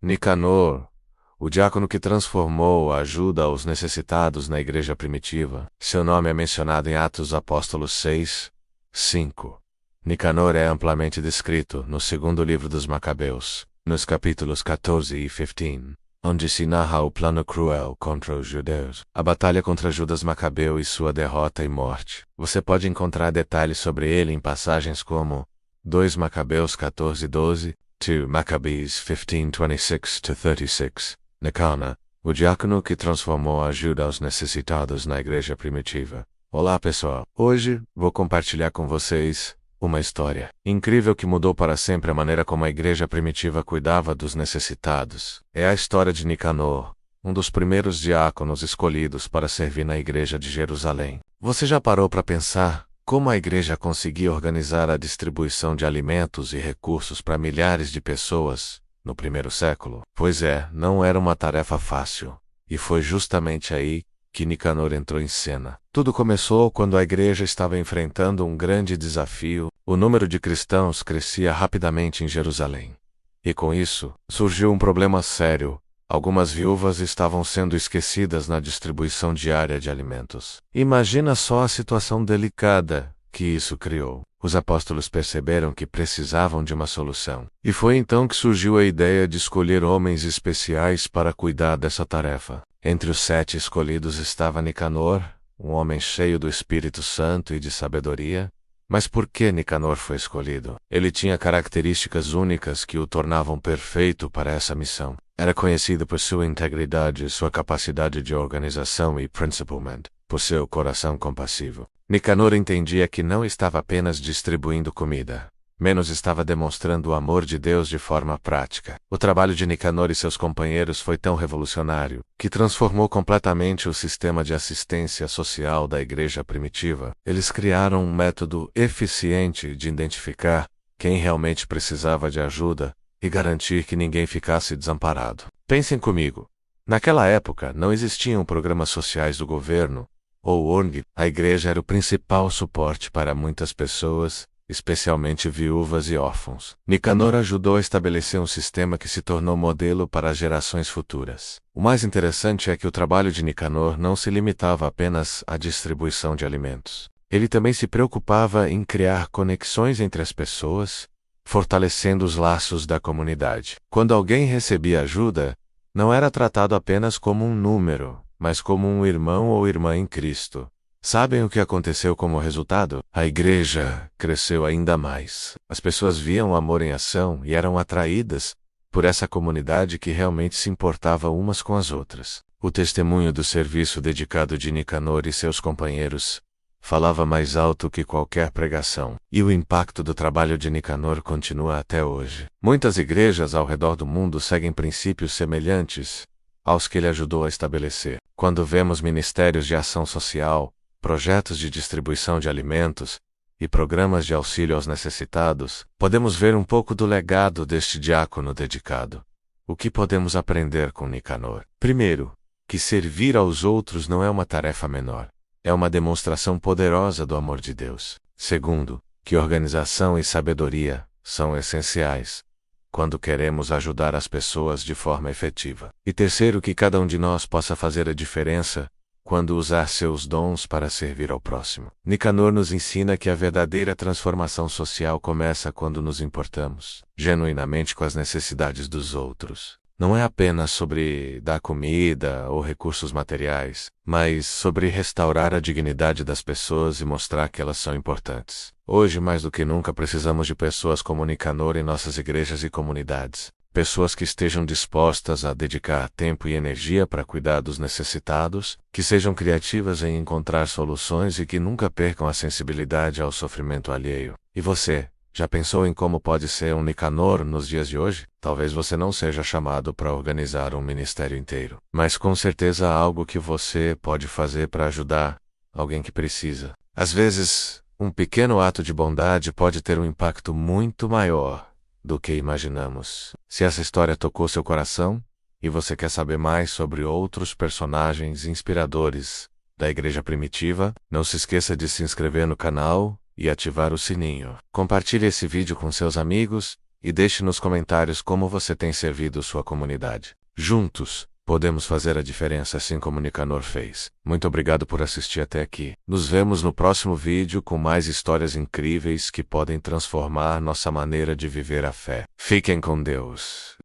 Nicanor, o diácono que transformou a ajuda aos necessitados na igreja primitiva. Seu nome é mencionado em Atos dos Apóstolos 6, 5. Nicanor é amplamente descrito no segundo livro dos Macabeus, nos capítulos 14 e 15, onde se narra o plano cruel contra os judeus, a batalha contra Judas Macabeu e sua derrota e morte. Você pode encontrar detalhes sobre ele em passagens como 2 Macabeus 14:12, 2 Maccabees 15:26-36. Nicanor, o diácono que transformou a ajuda aos necessitados na igreja primitiva. Olá pessoal, hoje vou compartilhar com vocês uma história incrível que mudou para sempre a maneira como a igreja primitiva cuidava dos necessitados. É a história de Nicanor, um dos primeiros diáconos escolhidos para servir na igreja de Jerusalém. Você já parou para pensar como a igreja conseguia organizar a distribuição de alimentos e recursos para milhares de pessoas no primeiro século? Pois é, não era uma tarefa fácil. E foi justamente aí que Nicanor entrou em cena. Tudo começou quando a igreja estava enfrentando um grande desafio. O número de cristãos crescia rapidamente em Jerusalém. E com isso, surgiu um problema sério. Algumas viúvas estavam sendo esquecidas na distribuição diária de alimentos. Imagina só a situação delicada que isso criou. Os apóstolos perceberam que precisavam de uma solução. E foi então que surgiu a ideia de escolher homens especiais para cuidar dessa tarefa. Entre os 7 escolhidos estava Nicanor, um homem cheio do Espírito Santo e de sabedoria. Mas por que Nicanor foi escolhido? Ele tinha características únicas que o tornavam perfeito para essa missão. Era conhecido por sua integridade, sua capacidade de organização e, principalmente, por seu coração compassivo. Nicanor entendia que não estava apenas distribuindo comida, menos estava demonstrando o amor de Deus de forma prática. O trabalho de Nicanor e seus companheiros foi tão revolucionário que transformou completamente o sistema de assistência social da igreja primitiva. Eles criaram um método eficiente de identificar quem realmente precisava de ajuda e garantir que ninguém ficasse desamparado. Pensem comigo. Naquela época, não existiam programas sociais do governo ou ONG. A igreja era o principal suporte para muitas pessoas, especialmente viúvas e órfãos. Nicanor ajudou a estabelecer um sistema que se tornou modelo para as gerações futuras. O mais interessante é que o trabalho de Nicanor não se limitava apenas à distribuição de alimentos. Ele também se preocupava em criar conexões entre as pessoas, fortalecendo os laços da comunidade. Quando alguém recebia ajuda, não era tratado apenas como um número, mas como um irmão ou irmã em Cristo. Sabem o que aconteceu como resultado? A igreja cresceu ainda mais. As pessoas viam o amor em ação e eram atraídas por essa comunidade que realmente se importava umas com as outras. O testemunho do serviço dedicado de Nicanor e seus companheiros falava mais alto que qualquer pregação. E o impacto do trabalho de Nicanor continua até hoje. Muitas igrejas ao redor do mundo seguem princípios semelhantes aos que ele ajudou a estabelecer. Quando vemos ministérios de ação social, projetos de distribuição de alimentos e programas de auxílio aos necessitados, podemos ver um pouco do legado deste diácono dedicado. O que podemos aprender com Nicanor? Primeiro, que servir aos outros não é uma tarefa menor. É uma demonstração poderosa do amor de Deus. Segundo, que organização e sabedoria são essenciais quando queremos ajudar as pessoas de forma efetiva. E terceiro, que cada um de nós possa fazer a diferença quando usar seus dons para servir ao próximo. Nicanor nos ensina que a verdadeira transformação social começa quando nos importamos genuinamente com as necessidades dos outros. Não é apenas sobre dar comida ou recursos materiais, mas sobre restaurar a dignidade das pessoas e mostrar que elas são importantes. Hoje, mais do que nunca, precisamos de pessoas como Nicanor em nossas igrejas e comunidades. Pessoas que estejam dispostas a dedicar tempo e energia para cuidar dos necessitados, que sejam criativas em encontrar soluções e que nunca percam a sensibilidade ao sofrimento alheio. E você, já pensou em como pode ser um Nicanor nos dias de hoje? Talvez você não seja chamado para organizar um ministério inteiro, mas com certeza há algo que você pode fazer para ajudar alguém que precisa. Às vezes, um pequeno ato de bondade pode ter um impacto muito maior do que imaginamos. Se essa história tocou seu coração e você quer saber mais sobre outros personagens inspiradores da igreja primitiva, não se esqueça de se inscrever no canal e ativar o sininho. Compartilhe esse vídeo com seus amigos e deixe nos comentários como você tem servido sua comunidade. Juntos, podemos fazer a diferença assim como Nicanor fez. Muito obrigado por assistir até aqui. Nos vemos no próximo vídeo com mais histórias incríveis que podem transformar nossa maneira de viver a fé. Fiquem com Deus.